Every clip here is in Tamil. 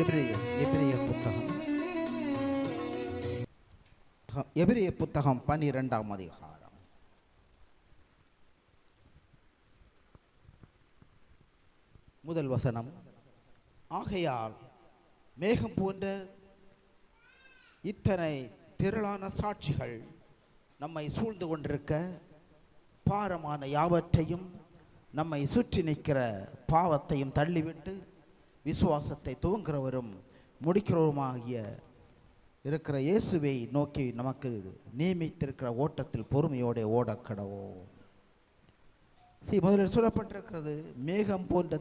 எபிரேயர் எபிரேயர் புத்தகம் 12ஆம் அதிகாரம். முதல் வசனம். ஆகையால் மேகம் போன்ற இத்தனை திரளான சாட்சிகள் நம்மை சூழ்ந்து கொண்டிருக்க, பாரமான யாவற்றையும் நம்மை சுற்றி நிற்கிற பாவத்தையும் தள்ளிவிட்டு விசுவாசத்தை துவங்குகிறவரும் முடிக்கிறவருமாகிய இருக்கிற இயேசுவை நோக்கி நமக்கு நியமித்திருக்கிற ஓட்டத்தில் பொறுமையோடு ஓடக்கடவோம். முதலில் சொல்லப்பட்டிருக்கிறது, மேகம் போன்ற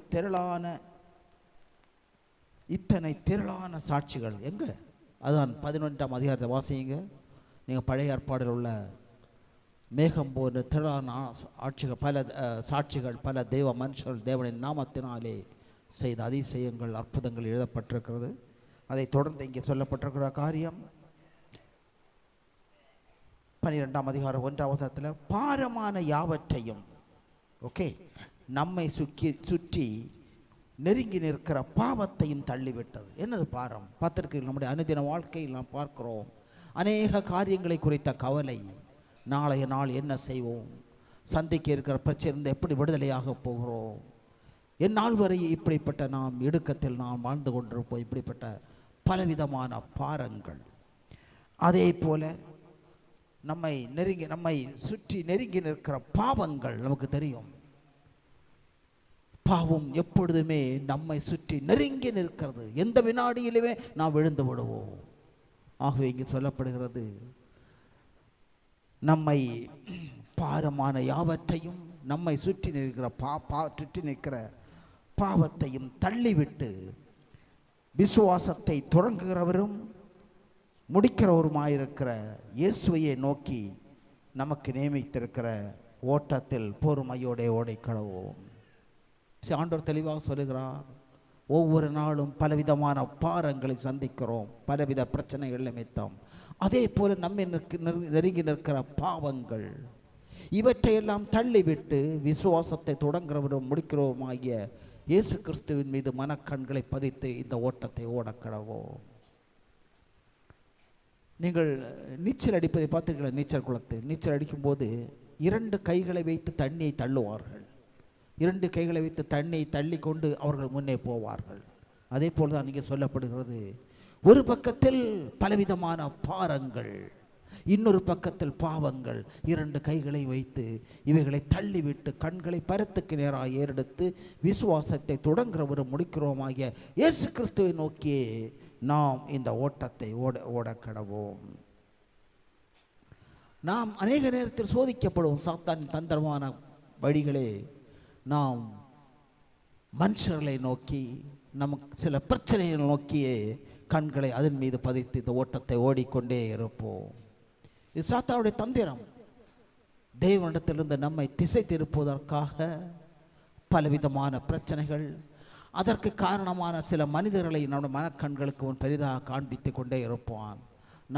இத்தனை திரளான சாட்சிகள். எங்க? அதுதான் 11ஆம் அதிகாரத்தை வாசிங்க. நீங்கள் பழைய ஏற்பாடில் உள்ள மேகம் போன்ற திரளான சாட்சிகள், பல தெய்வ மனுஷர்கள் தேவனின் நாமத்தினாலே செய்த அதிசயங்கள், அற்புதங்கள் எழுதப்பட்டிருக்கிறது. அதை தொடர்ந்து இங்கே சொல்லப்பட்டிருக்கிற காரியம் 12ஆம் அதிகாரம் 1ஆம் வசனத்தில், பாரமான யாவற்றையும் நம்மை சுற்றி நெருங்கி நிற்கிற பாவத்தையும் தள்ளிவிட்டது. என்னது பாரம்? பார்த்திருக்கீர்கள், நம்முடைய அனுதின வாழ்க்கையில் நாம் பார்க்கிறோம் அநேக காரியங்களை குறித்த கவலை. நாளைய நாள் என்ன செய்வோம், சந்திக்க இருக்கிற பிரச்சனை எப்படி விடுதலையாக போகிறோம், எந்நாள் வரை இப்படிப்பட்ட நாம் இடுக்கத்தில் நாம் வாழ்ந்து கொண்டிருப்போம். இப்படிப்பட்ட பலவிதமான பாரங்கள். அதே போல நம்மை சுற்றி நெருங்கி நிற்கிற பாவங்கள். நமக்கு தெரியும், பாவம் எப்பொழுதுமே நம்மை சுற்றி நெருங்கி நிற்கிறது. எந்த வினாடியிலுமே நாம் விழுந்து விடுவோம். ஆகவே இங்கு சொல்லப்படுகிறது, நம்மை பாரமான யாவற்றையும் நம்மை சுற்றி நிற்கிற பாவத்தையும் தள்ளிவிட்டு விசுவாசத்தை தொடங்குகிறவரும் முடிக்கிறவருமாயிருக்கிற இயேசுவையை நோக்கி நமக்கு நியமித்திருக்கிற ஓட்டத்தில் பொறுமையோட ஓடிக்கடவோம். ஆண்டவர் தெளிவாக சொல்லுகிறார், ஒவ்வொரு நாளும் பலவிதமான பாரங்களை சந்திக்கிறோம், பலவித பிரச்சனைகள் நிமித்தம். அதே போல நம்மை நெருங்கி நிற்கிற பாவங்கள், இவற்றையெல்லாம் தள்ளிவிட்டு விசுவாசத்தை தொடங்குகிறவரும் முடிக்கிறவருமாகிய இயேசு கிறிஸ்துவின் மீது மனக்கண்களை பதித்து இந்த ஓட்டத்தை ஓடக்கடவோம். நீங்கள் நீச்சல் அடிப்பதை பார்த்தீர்களா? நீச்சல் குளத்தில் நீச்சல் அடிக்கும்போது 2 கைகளை வைத்து தண்ணியை தள்ளுவார்கள். 2 கைகளை வைத்து தண்ணியை தள்ளி கொண்டு அவர்கள் முன்னே போவார்கள். அதே போலதான் இங்கே சொல்லப்படுகிறது, ஒரு பக்கத்தில் பலவிதமான பாரங்கள், இன்னொரு பக்கத்தில் பாவங்கள். 2 கைகளை வைத்து இவைகளை தள்ளிவிட்டு கண்களை பரத்துக்கு நேராக ஏறெடுத்து விசுவாசத்தை தொடங்குகிறவரும் முடிக்கிறோமாகிய இயேசு கிறிஸ்துவை நோக்கியே நாம் இந்த ஓட்டத்தை ஓடக்கடவோம். நாம் அநேக நேரத்தில் சோதிக்கப்படுவோம். சாத்தானின் தந்திரமான வழிகளே, நாம் மனுஷர்களை நோக்கி, நமக்கு சில பிரச்சனைகளை நோக்கியே கண்களை அதன் மீது பதித்து இந்த ஓட்டத்தை ஓடிக்கொண்டே இருப்போம். இது சாத்தானுடைய தந்திரம். தேவனிடத்திலிருந்து நம்மை திசை திருப்புவதற்காக பலவிதமான பிரச்சனைகள், அதற்கு காரணமான சில மனிதர்களை நம்முடைய மனக்கண்களுக்கு பெரிதாக காண்பித்து கொண்டே இருப்பான்.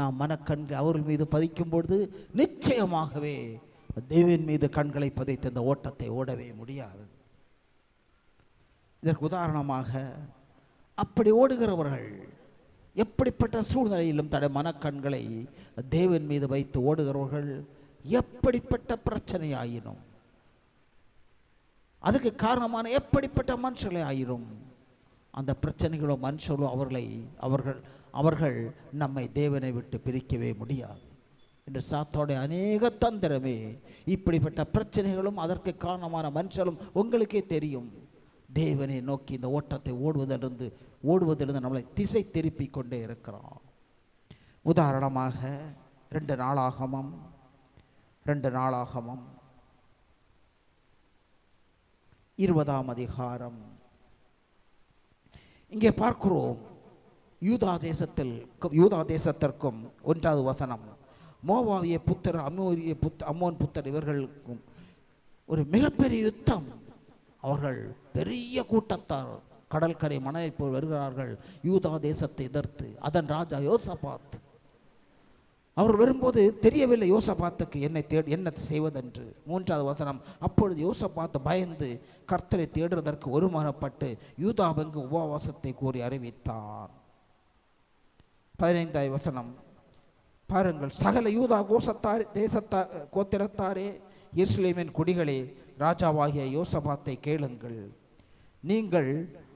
நாம் மனக்கண்கள் அவர்கள் மீது பதிக்கும் பொழுது நிச்சயமாகவே தேவன் மீது கண்களை பதித்து இந்த ஓட்டத்தை ஓடவே முடியாது. இதற்கு உதாரணமாக, அப்படி ஓடுகிறவர்கள் எப்படிப்பட்ட சூழ்நிலையிலும் தடைய மனக்கண்களை தேவன் மீது வைத்து ஓடுகிறவர்கள் எப்படிப்பட்ட பிரச்சனை ஆயினும், அதுக்கு காரணமான எப்படிப்பட்ட மனுஷர்களே ஆயிரும், அந்த பிரச்சனைகளோ மனுஷர்களோ அவர்கள் நம்மை தேவனை விட்டு பிரிக்கவே முடியாது. என்று சாத்தானுடைய அநேக தந்திரமே. இப்படிப்பட்ட பிரச்சனைகளும் அதற்கு காரணமான மனுஷர்களும் உங்களுக்கே தெரியும். தேவனை நோக்கி இந்த ஓட்டத்தை ஓடுவதிலிருந்து நம்மளை திசை திருப்பி கொண்டே இருக்கிறோம். உதாரணமாக 2 நாளாகமம் 20ஆம் அதிகாரம். இங்கே பார்க்கிறோம், யூதா தேசத்திற்கும் 1வது வசனம், மோவாவிய புத்தர், அம்மோன் புத்தர் இவர்களுக்கும் ஒரு மிகப்பெரிய யுத்தம். அவர்கள் பெரிய கூட்டத்தார் கடற்கரை மணலை போல் வருகிறார்கள் யூதா தேசத்தை எதிர்த்து. அதன் ராஜா யோசபாத் அவர் வரும்போது தெரியவில்லை யோசபாத்துக்கு என்ன செய்வதென்று. 3வது வசனம், அப்பொழுது யோசபாத்து பயந்து கர்த்தரை தேடுவதற்கு ஒருமனப்பட்டு யூதாவுக்கு உபவாசத்தை கூறி அறிவித்தான். 15வது வசனம் பாருங்கள். சகல யூதா கோத்திரத்தாரே, எருசலேமின் குடிகளே, ராஜாவாகிய யோசபாத்தை கேளுங்கள். நீங்கள்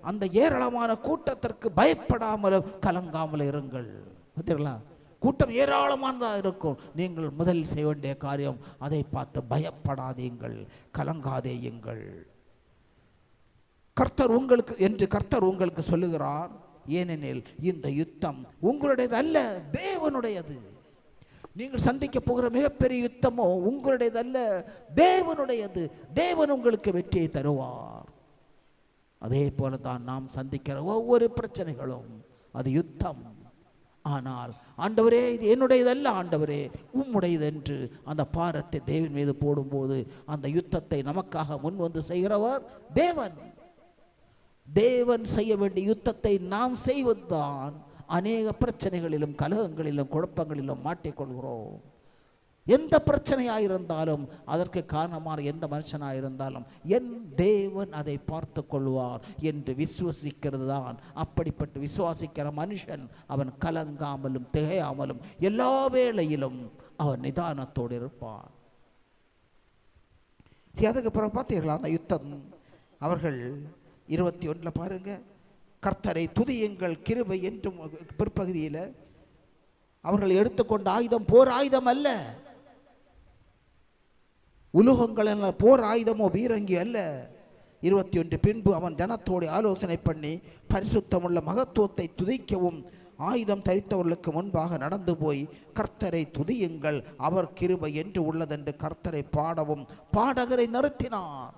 அந்த ஏராளமான கூட்டத்திற்கு பயப்படாமலும் கலங்காமல் இருங்கள். பார்த்தீங்களா, கூட்டம் ஏராளமானதாக இருக்கும். நீங்கள் முதலில் செய்ய வேண்டிய காரியம், அதை பார்த்து பயப்படாதீங்கள், கலங்காதேயுங்கள். கர்த்தர் உங்களுக்கு சொல்லுகிறார். ஏனெனில் இந்த யுத்தம் உங்களுடையது அல்ல, தேவனுடையது. நீங்கள் சந்திக்க போகிற மிகப்பெரிய யுத்தமோ உங்களுடையது அல்ல, தேவனுடையது. தேவன் உங்களுக்கு வெற்றியை தருவார். அதே போல தான் நாம் சந்திக்கிற ஒவ்வொரு பிரச்சனைகளும் அது யுத்தம். ஆனால் ஆண்டவரே, இது என்னுடையதல்ல ஆண்டவரே, உம்முடையது என்று அந்த பாரத்தை தேவன் மீது போடும்போது அந்த யுத்தத்தை நமக்காக முன் வந்து செய்கிறவர் தேவன். தேவன் செய்ய வேண்டிய யுத்தத்தை நாம் செய்வதுதான் அநேக பிரச்சனைகளிலும் கலகங்களிலும் குழப்பங்களிலும் மாட்டிக்கொள்கிறோம். எந்த பிரச்சனையாயிருந்தாலும் அதற்கு காரணமான எந்த மனுஷனாயிருந்தாலும் என் தேவன் அதை பார்த்து கொள்வார் என்று விசுவசிக்கிறது தான். அப்படிப்பட்ட விசுவாசிக்கிற மனுஷன் அவன் கலங்காமலும் திகையாமலும் எல்லா வேளையிலும் அவன் நிதானத்தோடு இருப்பான். அதுக்கப்புறம் பார்த்தீர்களா அந்த யுத்தம்? அவர்கள் 21 பாருங்க, கர்த்தரை துதியுங்கள் கிருபை என்றும் பிற்பகுதியில் அவர்கள் எடுத்துக்கொண்ட ஆயுதம் போர் ஆயுதம் அல்ல, உலோகங்கள் அல்ல, போர் ஆயுதமோ பீரங்கி அல்ல. 21 பின்பு அவன் ஜனத்தோடு ஆலோசனை பண்ணி பரிசுத்தமுள்ள மகத்துவத்தை துதிக்கவும் ஆயுதம் தரித்தவர்களுக்கு முன்பாக நடந்து போய் கர்த்தரை துதியுங்கள், அவர் கிருபை என்று உள்ளதென்று கர்த்தரை பாடவும் பாடகரை நிறுத்தினார்.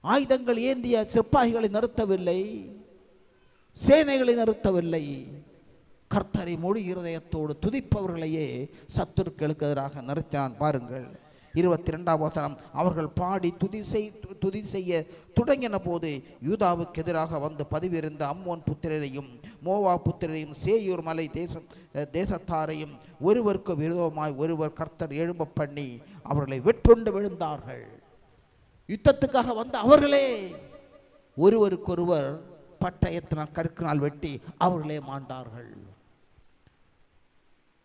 ஆயுதங்கள் ஏந்திய சிப்பாய்களை நிறுத்தவில்லை, சேனைகளை நிறுத்தவில்லை. கர்த்தரை முழு இருதயத்தோடு துதிப்பவர்களையே சத்துருக்களுக்கு எதிராக நிறுத்தினான். பாருங்கள் 22ஆம் வசனம், அவர்கள் பாடி துதி செய்ய தொடங்கின போது யூதாவுக்கு எதிராக வந்து பதிவிருந்த அம்மோன் புத்திரரையும் மோவா புத்திரரையும் சேயூர் மலை தேசத்தாரையும் ஒருவருக்கு விரோதமாய் ஒருவர் கர்த்தர் எழும்ப பண்ணி அவர்களை வெட்டுண்டு விழுந்தார்கள். யுத்தத்துக்காக வந்த அவர்களே ஒருவருக்கொருவர் பட்டயத்தினால் கற்கினால் வெட்டி அவர்களே மாண்டார்கள்.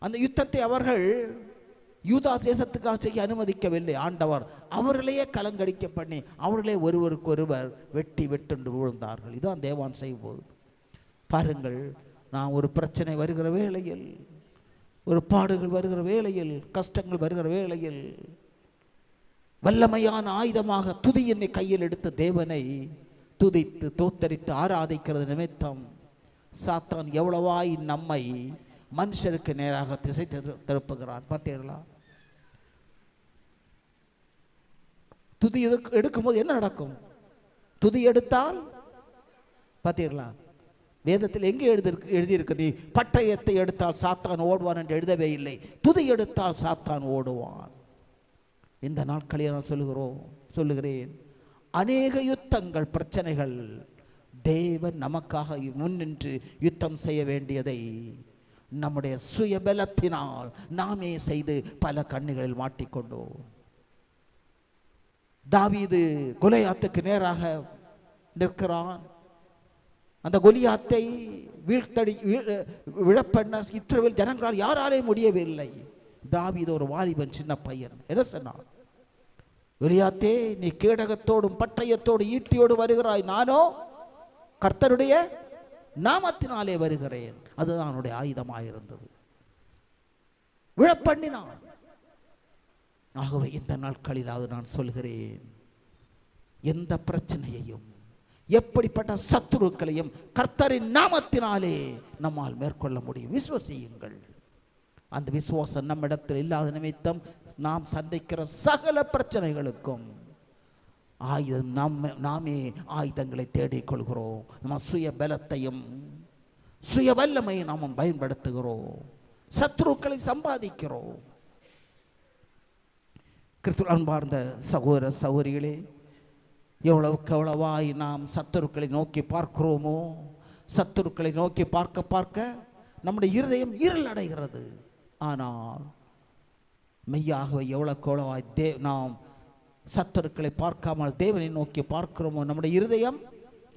அந்த யுத்தத்தை அவர்கள் யூதா தேசத்துக்காக செய்ய அனுமதிக்கவில்லை ஆண்டவர். அவர்களையே கலங்கடிக்க பண்ணி அவர்களே ஒருவருக்கொருவர் வெட்டுண்டு விழுந்தார்கள். இதான் தேவான் செய்யும்போது பாருங்கள். நான் ஒரு பிரச்சனை வருகிற வேளையில், ஒரு பாடுகள் வருகிற வேளையில், கஷ்டங்கள் வருகிற வேளையில் வல்லமையான ஆயுதமாக துதி என்னை கையில் எடுத்த தேவனை துதித்து தோத்தரித்து ஆராதிக்கிறது நிமித்தம் சாத்தான் எவ்வளவாய் நம்மை மனுஷருக்கு நேராக திசை திருப்புகிறான். பார்த்தீர்களா? துதி எடுக்கும்போது என்ன நடக்கும்? துதி எடுத்தால் பார்த்தீர்களா, வேதத்தில் எங்கே எழுதியிருக்கு? நீ பட்டயத்தை எடுத்தால் சாத்தான் ஓடுவான் என்று எழுதவே இல்லை. துதி எடுத்தால் சாத்தான் ஓடுவான். இந்த நாட்களில் நான் சொல்லுகிறேன், அநேக யுத்தங்கள் பிரச்சனைகள் தேவன் நமக்காக முன்னின்று யுத்தம் செய்ய வேண்டியதை நம்முடைய சுயபலத்தினால் நாமே செய்து பல கண்ணிகளில் மாட்டிக்கொண்டோம். தாவீது கோலியாத்துக்கு நேராக நிற்கிறான். அந்த கோலியாத்தை விழப்பண்ண இஸ்ரவேல் ஜனங்களால் யாராலே முடியவில்லை. தாவீது ஒரு வாலிபன், சின்ன பையன். என்ன சொன்னான்? கோலியாத்தே, நீ கேடகத்தோடும் பட்டயத்தோடு ஈட்டியோடு வருகிறாய், நானோ கர்த்தருடைய நாமத்தினாலே வருகிறேன். அதுதான் அவனுடைய ஆயுதமாயிருந்தது. விழப்பண்ணினான். ஆகவே இந்த நாட்களிலாவது நான் சொல்கிறேன், எந்த பிரச்சனையையும் எப்படிப்பட்ட சத்துருக்களையும் கர்த்தரின் நாமத்தினாலே நம்மால் மேற்கொள்ள முடியும். விசுவாசியுங்கள். அந்த விசுவாசம் நம்மிடத்தில் இல்லாத நிமித்தம் நாம் சந்திக்கிற சகல பிரச்சனைகளுக்கும் நாமே ஆயுதங்களை தேடிக்கொள்கிறோம். நம்ம சுய பலத்தையும் சுய வல்லமையை நாம் பயன்படுத்துகிறோம், சத்துருக்களை சம்பாதிக்கிறோம். கிறிஸ்து அன்பார்ந்த சகோதர சகோதரிகளே, எவ்வளவாய் நாம் சத்துருக்களை நோக்கி பார்க்கிறோமோ, சத்துருக்களை நோக்கி பார்க்க பார்க்க நம்முடைய இருதயம் இருள் அடைகிறது. ஆனால் மெய்யாகவே எவ்வளவு கோலவாய் நாம் சத்துருக்களை பார்க்காமல் தேவனை நோக்கி பார்க்கிறோமோ நம்முடைய இருதயம்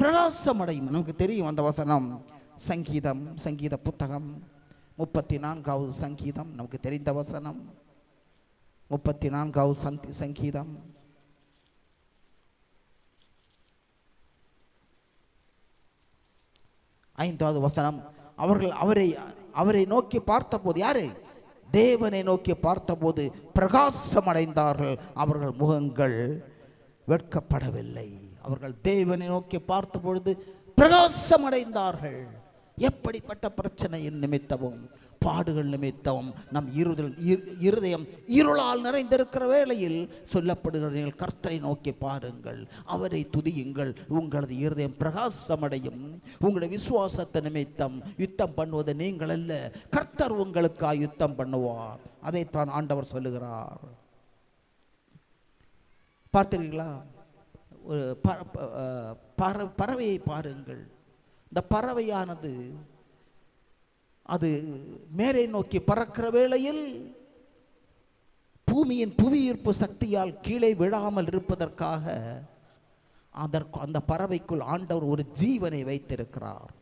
பிரகாசம் அடையும். நமக்கு தெரியும் அந்த வசனம். சங்கீத புத்தகம் 34வது சங்கீதம், நமக்கு தெரிந்த வசனம். 34வது சங்கீதம் 5வது வசனம். அவர்கள் அவரை நோக்கி பார்த்தபோது, யாரு? தேவனை நோக்கி பார்த்தபோது பிரகாசம் அடைந்தார்கள், அவர்கள் முகங்கள் வெட்கப்படவில்லை. அவர்கள் தேவனை நோக்கி பார்த்த பொழுது பிரகாசம் அடைந்தார்கள். எப்படிப்பட்ட பிரச்சனையின் நிமித்தமும் பாடுகள் நிமித்தமும் நம் இருதயம் இருளால் நிறைந்திருக்கிற வேளையில் சொல்லப்படுகிற கர்த்தரை நோக்கி பாருங்கள், அவரை துதியுங்கள், உங்களது இருதயம் பிரகாசமடையும். உங்களுடைய விசுவாசத்தை நிமித்தம் யுத்தம் பண்ணுவது நீங்கள் அல்ல, கர்த்தர் உங்களுக்காக யுத்தம் பண்ணுவார். அதைத்தான் ஆண்டவர் சொல்லுகிறார். பார்த்தீர்களா? ஒரு பறவையை பாருங்கள். இந்த பறவையானது அது மேலே நோக்கி பறக்கிற வேளையில் பூமியின் புவியீர்ப்பு சக்தியால் கீழே விழாமல் இருப்பதற்காக அந்த பறவைக்குள் ஆண்டவர் ஒரு ஜீவனை வைத்திருக்கிறார்.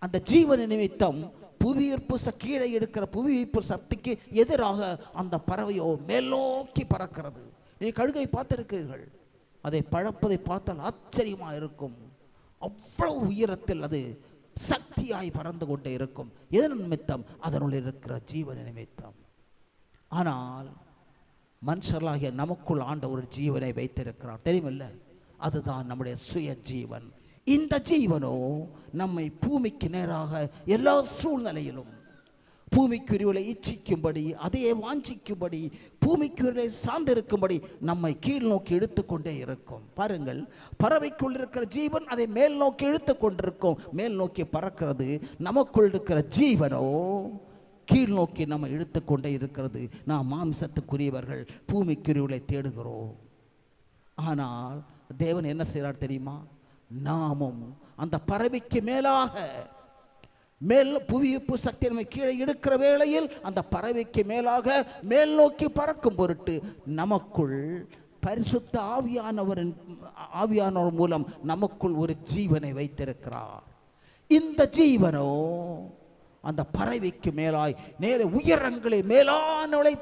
அந்த ஜீவன நிமித்தம் புவியீர்ப்பு கீழே எடுக்கிற புவியீர்ப்பு சக்திக்கு எதிராக அந்த பறவையோ மேலோக்கி பறக்கிறது. நீ கழுகை பார்த்திருக்கிறீர்கள், அதை பழப்பதை பார்த்தால் ஆச்சரியமாக இருக்கும். அவ்வளவு உயரத்தில் அது சக்தியாய் பறந்து கொண்டே இருக்கும். எதன் நிமித்தம்? அதனுள் இருக்கிற ஜீவன நிமித்தம். ஆனால் மனுஷர்களாகிய நமக்குள் ஆண்ட ஒரு ஜீவனை வைத்திருக்கிறார், தெரியுமில்ல? அதுதான் நம்முடைய சுய ஜீவன். இந்த ஜீவனோ நம்மை பூமிக்கு நேராக எல்லா சூழ்நிலையிலும் பூமிக்குரியவளை இச்சிக்கும்படி, அதையே வாஞ்சிக்கும்படி, பூமிக்குரியவளை சார்ந்திருக்கும்படி நம்மை கீழ் நோக்கி இழுத்துக்கொண்டே இருக்கும். பாருங்கள், பறவைக்குள் இருக்கிற ஜீவன் அதை மேல் நோக்கி இழுத்து கொண்டிருக்கும். மேல் நோக்கி பறக்கிறது. நமக்குள் இருக்கிற ஜீவனோ கீழ் நோக்கி நம்ம இழுத்து கொண்டே இருக்கிறது. நாம் மாம்சத்துக்குரியவர்கள், பூமிக்குரியவளை தேடுகிறோம். ஆனால் தேவன் என்ன செய்கிறார் தெரியுமா? நாமும் அந்த பறவைக்கு மேலாக மேல் புவியீர்ப்பு சக்தி நம்மை கீழே எடுக்கிற வேளையில் அந்த பறவைக்கு மேலாக மேல் நோக்கி பறக்கும் பொருட்டு நமக்குள் பரிசுத்த ஆவியானவர் மூலம் நமக்குள் ஒரு ஜீவனை வைத்திருக்கிறார். இந்த ஜீவனோ அந்த பறவைக்கு மேலாய் நேர உயரங்களில் மேலானவளை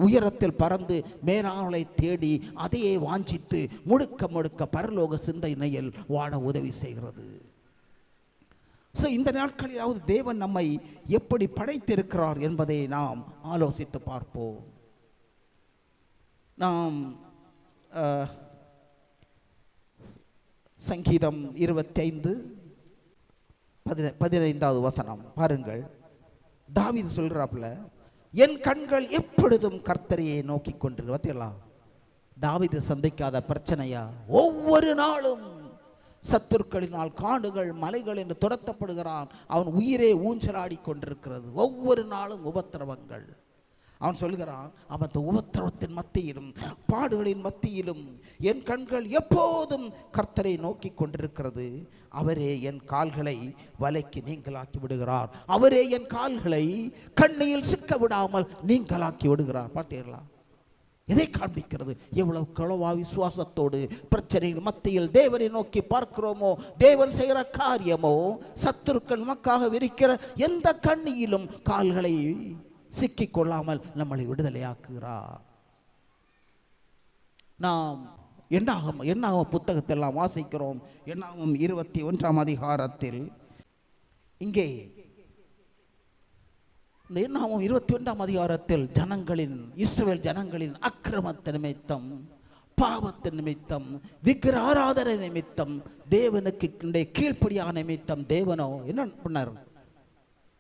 உயரத்தில் பறந்து மேலானவளை தேடி அதையே வாஞ்சித்து முழுக்க பரலோக சிந்தனையில் வாழ உதவி செய்கிறது. இந்த நாட்களிலாவது தேவன் நம்மை எப்படி படைத்திருக்கிறார் என்பதை நாம் ஆலோசித்து பார்ப்போம். நாம் சங்கீதம் 25:15 வசனம் பாருங்கள். தாவீது சொல்றாப்ல, என் கண்கள் எப்பொழுதும் கர்த்தரையே நோக்கி கொண்டிருக்கு. பார்த்தீங்களா? தாவீது சந்திக்காத பிரச்சனையா? ஒவ்வொரு நாளும் சத்துருக்களினால் காடுகள் மலைகள் என்று துரத்தப்படுகிறான். அவன் உயிரே ஊஞ்சலாடி கொண்டிருக்கிறது. ஒவ்வொரு நாளும் உபத்திரவங்கள். அவன் சொல்கிறான், அவன் உபத்திரவத்தின் மத்தியிலும் பாடுகளின் மத்தியிலும் என் கண்கள் எப்போதும் கர்த்தரை நோக்கி கொண்டிருக்கிறது. அவரே என் கால்களை வலைக்கு நீங்களாக்கி விடுகிறார். அவரே என் கால்களை கண்ணியில் சிக்க விடாமல் நீங்களாக்கி விடுகிறார். பார்த்தீர்களா? இதை காண்பிக்கிறது. எவ்வளவு களவா விசுவாசத்தோடு பிரச்சனைகள் மத்தியில் தேவனை நோக்கி பார்க்கிறோமோ, தேவன் செய்கிற காரியமோ சத்துருக்கள் நமக்காக விரிக்கிற எந்த கண்ணியிலும் கால்களை சிக்கிக் கொள்ளாமல் நம்மளை விடுதலையாக்குகிறார். நாம் என்னாகும் புத்தகத்தெல்லாம் வாசிக்கிறோம். என்னாகும் 21ஆம் அதிகாரத்தில் இங்கே இந்த என்னாகும் 21ஆம் அதிகாரத்தில் இஸ்ரவேல் ஜனங்களின் அக்கிரமத்தின் நிமித்தம், பாவத்தின் நிமித்தம், விக்கிர ஆராதனை நிமித்தம், தேவனுக்கு கீழ்ப்படியான நிமித்தம் தேவனோ என்ன பண்ணார்?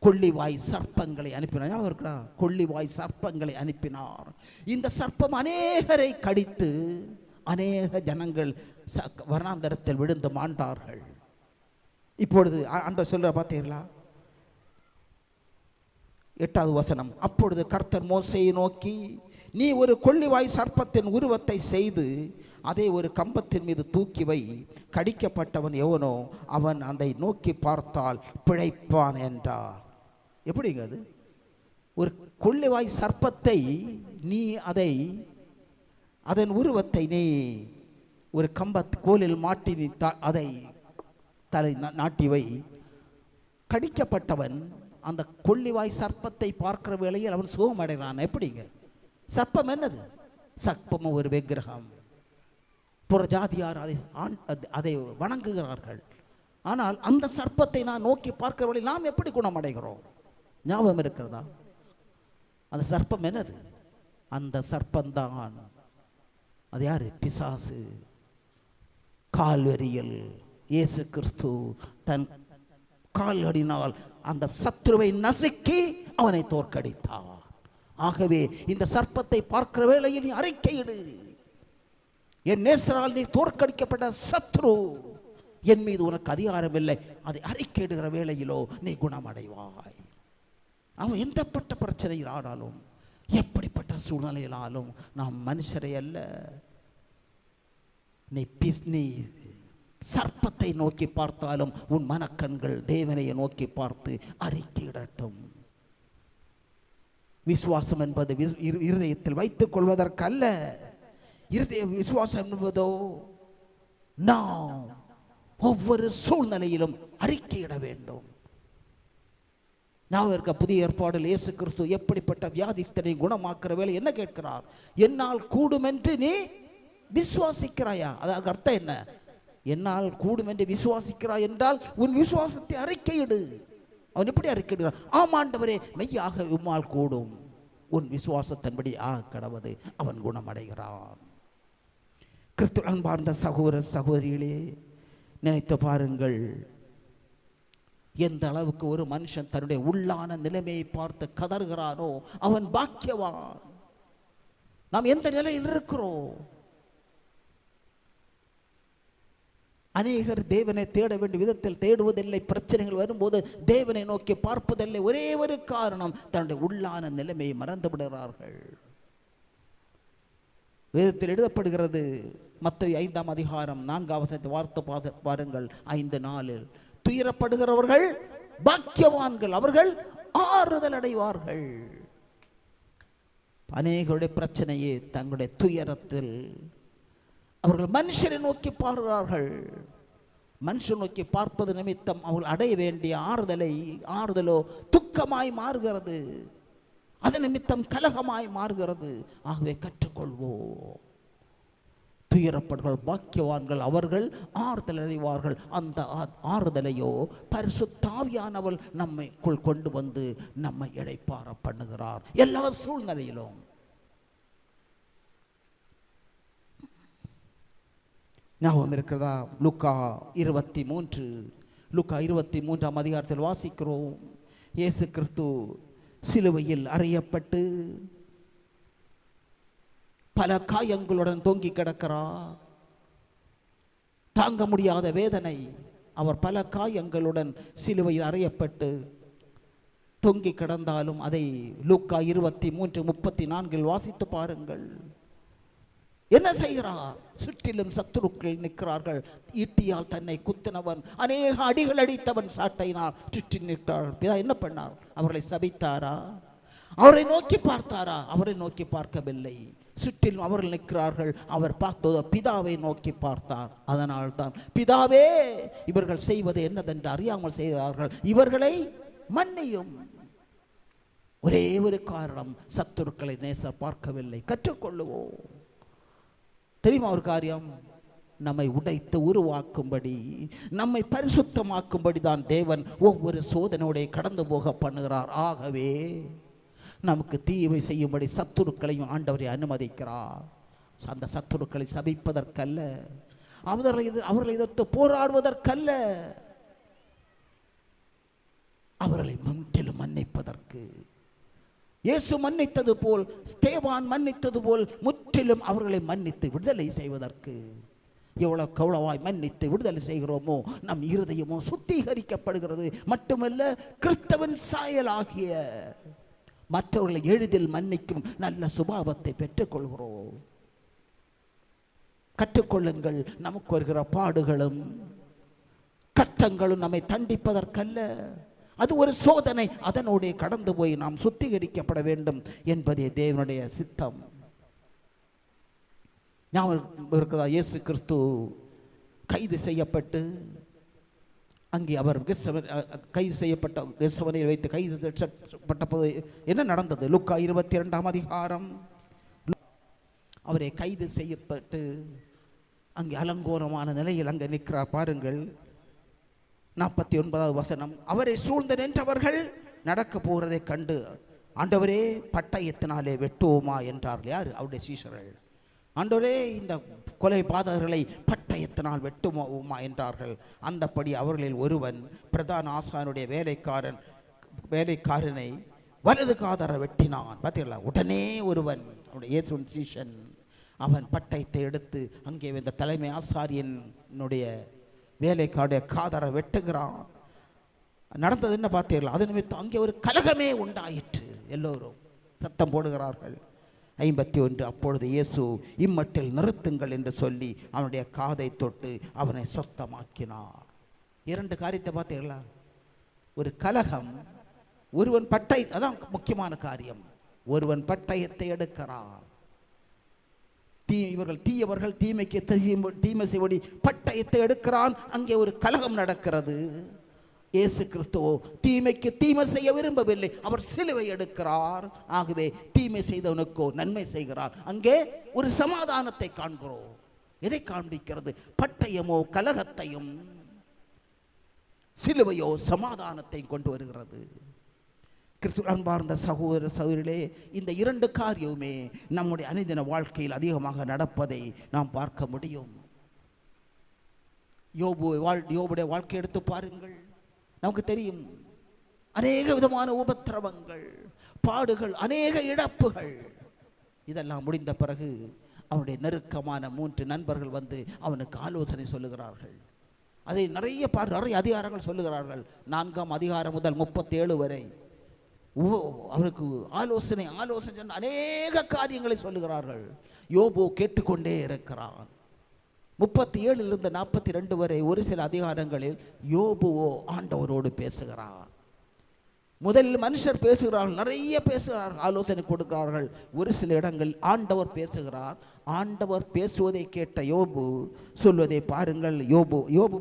கொள்ளிவாய் சர்ப்பங்களை அனுப்பினார். கொள்ளிவாய் சர்ப்பங்களை அனுப்பினார். இந்த சர்ப்பம் அநேகரை கடித்து அநேக ஜனங்கள் வனாந்தரத்தில் விழுந்து மாண்டார்கள். இப்பொழுது ஆண்டவர் சொல்ற பார்த்தீர்களா? 8வது வசனம். அப்பொழுது கர்த்தர் மோசேயை நோக்கி, நீ ஒரு கொள்ளிவாய் சர்ப்பத்தின் உருவத்தை செய்து அதை ஒரு கம்பத்தின் மீது தூக்கி வை. கடிக்கப்பட்டவன் எவனோ அவன் அதை நோக்கி பார்த்தால் பிழைப்பான் என்றார். எப்படிங்க அது? ஒரு கொள்ளைவாய் சர்ப்பத்தை நீ அதன் உருவத்தை நீ ஒரு கோலில் மாட்டி நீ அதை தலை நாட்டிவை. கடிக்கப்பட்டவன் அந்த கொள்ளிவாய் சர்ப்பத்தை பார்க்கிற வேளையில் அவன் சுகம் அடைகிறான். எப்படிங்க? சர்ப்பம் என்னது? சர்ப்பம் ஒரு விக்கிரகம். புறஜாதியார் அதை வணங்குகிறார்கள். ஆனால் அந்த சர்ப்பத்தை நான் நோக்கி பார்க்கிற வேளையில் நாம் எப்படி குணமடைகிறோம்? ஞாபகம் இருக்கிறதா? அந்த சர்ப்பம் என்னது? அந்த சர்ப்பந்தான் அது யாரு? பிசாசு. கால்வரியில் இயேசு கிறிஸ்து தன் கால்களினால் அந்த சத்துருவை நசுக்கி அவனை தோற்கடித்தார். ஆகவே இந்த சர்ப்பத்தை பார்க்கிற வேளையில் நீ அறிக்கையிடு, என் நேசரால் நீ தோற்கடிக்கப்பட்ட சத்ரு, என் மீது உனக்கு அதிகாரம் இல்லை. அதை அறிக்கையிடுகிற வேளையிலோ நீ குணமடைவாய். அவன் எந்தப்பட்ட பிரச்சனையில் ஆனாலும் எப்படிப்பட்ட சூழ்நிலையிலாலும் நாம் மனுஷரை அல்ல, நீ சர்ப்பத்தை நோக்கி பார்த்தாலும் உன் மனக்கண்கள் தேவனையை நோக்கி பார்த்து அறிக்கையிடட்டும். விசுவாசம் என்பது இருதயத்தில் வைத்துக் கொள்வதற்கல்ல. இருதய விசுவாசம் என்பதோ நாம் ஒவ்வொரு சூழ்நிலையிலும் அறிக்கையிட வேண்டும். நான் இருக்க புதிய ஏற்பாடில் இயேசு கிறிஸ்து எப்படிப்பட்ட வியாதிஸ்தனை குணமாக்குற வேலை என்ன கேட்கிறார்? என்னால் கூடும் என்று நீ விசுவாசிக்கிறாயா? அதாவது அர்த்தம் என்ன? என்னால் கூடும் என்று விசுவாசிக்கிறாய் என்றால் உன் விசுவாசத்தை அறிக்கையிடு. அவன் எப்படி அறிக்கையிடுகிறான்? ஆமாண்டவரே, மெய்யாக உம்மால் கூடும், உன் விசுவாசத்தின்படி கடவது. அவன் குணமடைகிறான். கிறிஸ்து அன்பார்ந்த சகோதர சகோதரிகளே, நினைத்து பாருங்கள், எந்த அளவுக்கு ஒரு மனுஷன் தன்னுடைய உள்ளான நிலைமையை பார்த்து கதறுகிறானோ அவன் பாக்கியவான். நாம் எந்த நிலையில் இருக்கிறோம்? அநேகர் தேவனை தேட வேண்டிய விதத்தில் தேடுவதில்லை. பிரச்சனைகள் வரும்போது தேவனை நோக்கி பார்ப்பதில்லை. ஒரே ஒரு காரணம், தன்னுடைய உள்ளான நிலைமையை மறந்து விடுகிறார்கள். வேதத்தில் எழுதப்படுகிறது, மத்தேயு 5ஆம் அதிகாரம் 4வது வார்த்தை பாருங்கள், 5:4, துயரப்படுகிறவர்கள் பாக்கியவான்கள், அவர்கள் ஆறுதல் அடைவார்கள். அநேகருடைய பிரச்சனையே தங்களுடைய துயரத்தில் அவர்கள் மனுஷரை நோக்கி பார்க்கிறார்கள். மனுஷன் நோக்கி பார்ப்பது நிமித்தம் அவர்கள் அடைய வேண்டிய ஆறுதலோ துக்கமாய் மாறுகிறது. அது நிமித்தம் கலகமாய் மாறுகிறது. ஆகவே கற்றுக்கொள்வோம். துயரப்படுகள் பாக்கியவான்கள், அவர்கள் ஆறுதல் அடைவார்கள். அந்த ஆறுதலையோ பரிசுத்த ஆவியானவர் நம்மைக்குள் கொண்டு வந்து நம்மை இளைப்பாற பண்ணுகிறார் எல்லா சூழ்நிலையிலும். ஞாபகம் இருக்கிறதா? லூக்கா 23ஆம் அதிகாரத்தில் வாசிக்கிறோம், இயேசு கிறிஸ்து சிலுவையில் அறையப்பட்டு பல காயங்களுடன் தொங்கி கிடக்கிறார். தாங்க முடியாத வேதனை. அவர் பல காயங்களுடன் சிலுவையில் அறையப்பட்டு தொங்கி கிடந்தாலும் அதை லூக்கா 23:34 வாசித்து பாருங்கள். என்ன செய்கிறார்? சுற்றிலும் சத்துருக்கள் நிற்கிறார்கள். ஈட்டியால் தன்னை குத்தினவன், அநேக அடிகள் அடித்தவன் சாட்டையினால் சுற்றி நிற்கிறார். பிதா என்ன பண்ணார்? அவர்களை சபித்தாரா? அவரை நோக்கி பார்த்தாரா? அவரை நோக்கி பார்க்கவில்லை. சுற்றிலும் அவர்கள் நிற்கிறார்கள். அவர் பார்த்ததோ பிதாவை நோக்கி பார்த்தார். அதனால் தான், பிதாவே, இவர்கள் செய்வது என்னதென்று அறியாமல் செய்தார்கள், இவர்களை மன்னியும். ஒரே ஒரு காரணம், சத்துருக்களை நேச பார்க்கவில்லை. கற்றுக்கொள்ளுவோம். தெரியுமா ஒரு காரியம்? நம்மை உடைத்து உருவாக்கும்படி, நம்மை பரிசுத்தமாக்கும்படி தான் தேவன் ஒவ்வொரு சோதனையோட கடந்து போக பண்ணுகிறார். ஆகவே நமக்கு தீமை செய்யும்படி சத்துருக்களையும் ஆண்டவரை அனுமதிக்கிறார். அந்த சத்துருக்களை சபிப்பதற்கல்ல, அவர்களை எதிர்த்து போராடுவதற்கல்ல, அவர்களை முற்றிலும் மன்னிப்பதற்கு. இயேசு மன்னித்தது போல், ஸ்தேவான் மன்னித்தது போல் முற்றிலும் அவர்களை மன்னித்து விடுதலை செய்வதற்கு. எவ்வளவு கௌரவாய் மன்னித்து விடுதலை செய்கிறோமோ நம் இருதயமோ சுத்திகரிக்கப்படுகிறது. மட்டுமல்ல, கிறிஸ்தவன் சாயலாகிய மற்றவர்களை எளிதில் மன்னிக்கும் நல்ல சுபாவத்தை பெற்றுக் கொள்கிறோம். கற்றுக்கொள்ளுங்கள். நமக்கு வருகிற பாடுகளும் கஷ்டங்களும் நம்மை தண்டிப்பதற்கல்ல, அது ஒரு சோதனை. அதனோடு கடந்து போய் நாம் சுத்திகரிக்கப்பட வேண்டும் என்பதே தேவனுடைய சித்தம். ஞாபகம் இருக்கிறதா? இயேசு கிறிஸ்து கைது செய்யப்பட்டு அங்கே அவர் கைது செய்யப்பட்ட கெத்செமனேயில் வைத்து கைது செய்யப்பட்ட போது என்ன நடந்தது? லூக்கா 22ஆம் அதிகாரம். அவரை கைது செய்யப்பட்டு அங்கே அலங்கோலமான நிலையில் அங்கே நிற்கிறார் பாருங்கள். 49வது வசனம். அவரை சூழ்ந்து நின்றவர்கள் நடக்க போகிறதை கண்டு, ஆண்டவரே பட்டயத்தினாலே வெட்டுவோமா என்றார்கள். யார்? அவருடைய சீஷர்கள். ஆண்டவரே இந்த கொலை பாதகர்களை பட்டயத்தினால் வெட்டுவோமா என்றார்கள். அந்தப்படி அவர்களில் ஒருவன் பிரதான ஆசானுடைய வேலைக்காரனை வலது காதர வெட்டினான். பார்த்தீங்களா? உடனே ஒருவன், அவருடைய இயேசுவின் சீஷன், அவன் பட்டயத்தை எடுத்து அங்கே இந்த தலைமை ஆசாரியனுடைய வேலைக்காருடைய காதர வெட்டுகிறான். நடந்தது என்ன பார்த்தீர்களா? அது நிமித்தம் அங்கே ஒரு கலகமே உண்டாயிற்று. எல்லோரும் சத்தம் போடுகிறார்கள். 51. அப்பொழுது இயேசு இம்மட்டில் நிறுத்துங்கள் என்று சொல்லி அவனுடைய காதை தொட்டு அவனை சொத்தமாக்கினார். 2 காரியத்தை பார்த்தீர்களா? ஒரு கலகம், ஒருவன் அதான் முக்கியமான காரியம். ஒருவன் பட்டயத்தை எடுக்கிறான். இவர்கள் தீயவர்கள் தீமைக்கு தீமை செய்வடி பட்டயத்தை எடுக்கிறான். அங்கே ஒரு கலகம் நடக்கிறது. இயேசு கிறிஸ்துவோ தீமைக்கு தீமை செய்ய விரும்பவில்லை. அவர் சிலுவை எடுக்கிறார். ஆகவே தீமை செய்தவனுக்கோ நன்மை செய்கிறார். அங்கே ஒரு சமாதானத்தை காண்கிறோம். எதை காண்பிக்கிறது? பட்டயமோ கலகத்தையும், சிலுவையோ சமாதானத்தையும் கொண்டு வருகிறது. கிறிஸ்து அன்பார்ந்த சகோதர சகோதரிகளே, இந்த 2 காரியமுமே நம்முடைய அனுதின வாழ்க்கையில் அதிகமாக நடப்பதை நாம் பார்க்க முடியும். யோபுடைய வாழ்க்கை எடுத்து பாருங்கள். நமக்கு தெரியும், அநேக விதமான உபத்திரவங்கள், பாடுகள், அநேக இழப்புகள். இதெல்லாம் முடிந்த பிறகு அவனுடைய நெருக்கமான 3 நண்பர்கள் வந்து அவனுக்கு ஆலோசனை சொல்லுகிறார்கள். அதை நிறைய அதிகாரங்கள் சொல்லுகிறார்கள். 4ஆம் அதிகாரம் முதல் 37 வரை அவருக்கு ஆலோசனை அநேக காரியங்களை சொல்லுகிறார்கள். யோபு கேட்டுக்கொண்டே இருக்கிறான். 37 42 வரை ஒரு சில அதிகாரங்களில் யோபுவோ ஆண்டவரோடு பேசுகிறார். முதலில் மனுஷர் பேசுகிறார்கள், நிறைய பேசுகிறார்கள், ஆலோசனை கொடுக்கிறார்கள். ஒரு சில இடங்கள் ஆண்டவர் பேசுகிறார். ஆண்டவர் பேசுவதை கேட்ட யோபு சொல்வதை பாருங்கள். யோபு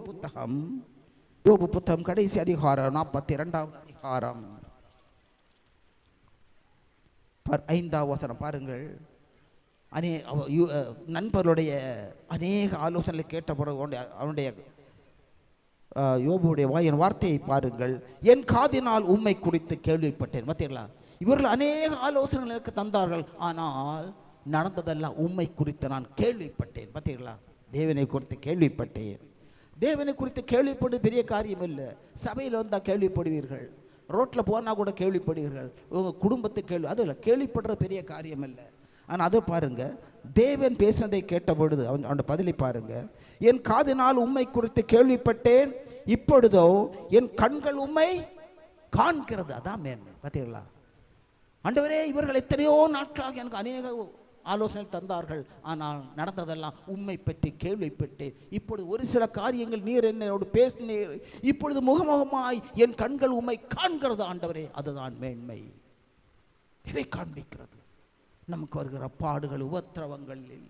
புத்தகம் கடைசி அதிகாரம் 42வது அதிகாரம் 5வது வசனம் பாருங்கள். நண்பர்களுடைய அநேக ஆலோசனை கேட்ட பிறகு அவனுடைய யோபுடைய வாயின் வார்த்தையை பாருங்கள். என் காதினால் உம்மை குறித்து கேள்விப்பட்டேன். பார்த்தீங்களா? இவர்கள் அநேக ஆலோசனைகள் எனக்கு தந்தார்கள், ஆனால் நடந்ததெல்லாம் உம்மை குறித்து நான் கேள்விப்பட்டேன். பார்த்தீங்களா? தேவனை குறித்து கேள்விப்பட்டேன். தேவனை குறித்து கேள்விப்படுவது பெரிய காரியம் இல்லை. சபையில் வந்தால் கேள்விப்படுவீர்கள், ரோட்டில் போனால் கூட கேள்விப்படுவீர்கள், உங்கள் குடும்பத்தை அதில் கேள்விப்படுறது பெரிய காரியம் இல்லை. ஆனால் அதை பாருங்க, தேவன் பேசினதை கேட்ட பொழுது அவனோட பதிலை பாருங்க. என் காதினால் உம்மை குறித்து கேள்விப்பட்டேன், இப்பொழுதோ என் கண்கள் உம்மை காண்கிறது. அதான் மேன்மை. பார்த்தீங்களா? ஆண்டவரே, இவர்கள் எத்தனையோ நாட்களாக எனக்கு அநேக ஆலோசனை தந்தார்கள், ஆனால் நடந்ததெல்லாம் உம்மை பற்றி கேள்விப்பட்டேன். இப்பொழுது ஒரு சில காரியங்கள் நீர் என்னோடு பேசினீர், இப்பொழுது முகமுகமாய் என் கண்கள் உம்மை காண்கிறது. ஆண்டவரே, அதுதான் மேன்மை. இதை காண்பிக்கிறது. நமக்கு வருகிற பாடுகள், உபத்திரவங்களில்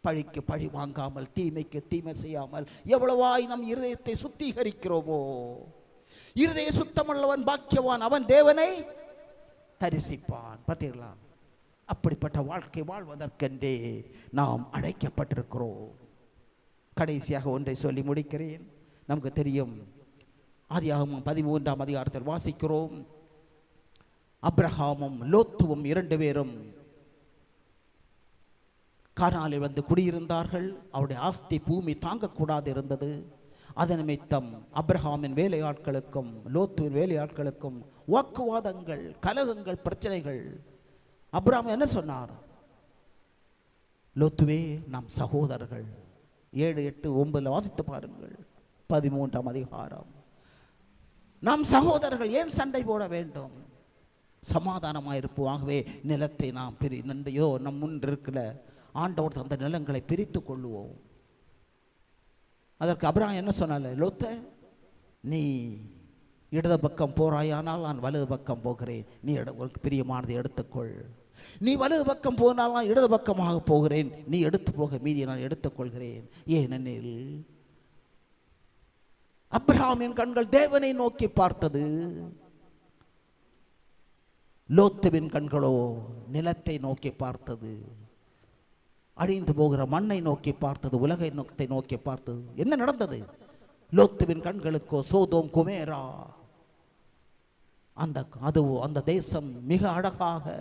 பழிக்கு பழி வாங்காமல், தீமைக்கு தீமை செய்யாமல் எவ்வளவாய் நம் இருதயத்தை சுத்திகரிக்கிறோமோ. இருதய சுத்தமுள்ளவன் பாக்கியவான், அவன் தேவனை தரிசிப்பான். பார்த்தீங்களா? அப்படிப்பட்ட வாழ்க்கை வாழ்வதற்கென்றே நாம் அழைக்கப்பட்டிருக்கிறோம். கடைசியாக ஒன்றை சொல்லி முடிக்கிறேன். நமக்கு தெரியும், ஆதியாகமம் 13ஆம் அதிகாரத்தில் வாசிக்கிறோம், அப்ரஹாமும் லோத்துவும் 2 பேரும் கானானில் வந்து குடியிருந்தார்கள். அவருடைய ஆஸ்தி பூமி தாங்கக்கூடாது இருந்தது. அதன் நிமித்தம் அப்ரஹாமின் வேலையாட்களுக்கும் லோத்துவின் வேலையாட்களுக்கும் வாக்குவாதங்கள், கலகங்கள், பிரச்சனைகள். அப்ரஹாம் என்ன சொன்னார்? லோத்துவே, நாம் சகோதரர்கள். 7, 8, 9 வாசித்து பாருங்கள். 13ஆம் அதிகாரம். நாம் சகோதரர்கள், ஏன் சண்டை போட வேண்டும்? சமாதானமாயிருப்போம். ஆகவே நிலத்தை நாம் நன்றையோ நம் முன் இருக்கிற ஆண்டவர் தந்த நிலங்களை பிரித்து கொள்ளுவோம். அதற்கு அப்ரஹாம் என்ன சொன்னால? லோத்த, நீ இடது பக்கம் போறாயானால் நான் வலது பக்கம் போகிறேன், நீ உனக்கு பிரியமானதை எடுத்துக்கொள். நீ வலது பக்கம் போனால் நான் இடது பக்கமாக போகிறேன், நீ எடுத்து போக மீதியை நான் எடுத்துக்கொள்கிறேன். ஏனெனில் அப்ரஹாமின் கண்கள் தேவனை நோக்கி பார்த்தது, லோத்துவின் கண்களோ நிலத்தை நோக்கி பார்த்தது, அழிந்து போகிற மண்ணை நோக்கி பார்த்தது, உலகை நோக்கி பார்த்தது. என்ன நடந்தது? லோத்துவின் கண்களுக்கோ சோதோம் குமேரா, அந்த தேசம் மிக அழகாக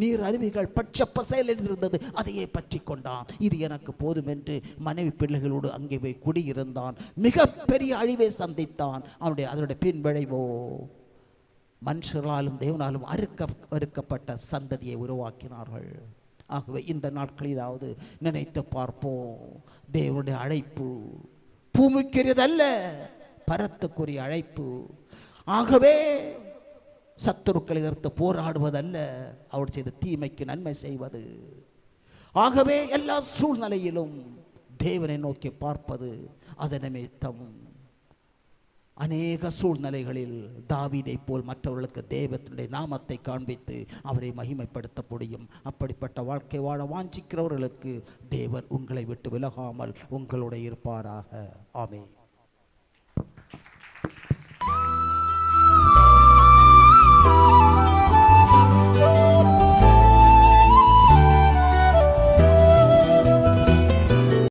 நீர் அருவிகள் பச்சை பசேலில் இருந்தது, அதையே பற்றி கொண்டான். இது எனக்கு போதும் என்று மனைவி பிள்ளைகளோடு அங்கே போய் குடியிருந்தான். மிக பெரிய அழிவை சந்தித்தான். அதனுடைய பின் விளைவோ மனுஷராலும் தேவனாலும் அறுக்கப்பட்ட சந்ததியை உருவாக்கினார்கள். ஆகவே இந்த நாட்களிலாவது நினைத்து பார்ப்போம், தேவனுடைய அழைப்பு பூமிக்குரியதல்ல, பரத்துக்குரிய அழைப்பு. ஆகவே சத்துருக்களை எதிர்த்து போராடுவதல்ல, அவர் செய்த தீமைக்கு நன்மை செய்வது. ஆகவே எல்லா சூழ்நிலையிலும் தேவனை நோக்கி பார்ப்பது. அதன் நிமித்தம் அநேக சூழ்நிலைகளில் தாவீதை போல் மற்றவர்களுக்கு தேவனுடைய நாமத்தை காண்பித்து அவரை மகிமைப்படுத்த முடியும். அப்படிப்பட்ட வாழ்க்கை வாழ வாஞ்சிக்கிறவர்களுக்கு தேவன் உங்களை விட்டு விலகாமல் உங்களோட இருப்பாராக. ஆமென்.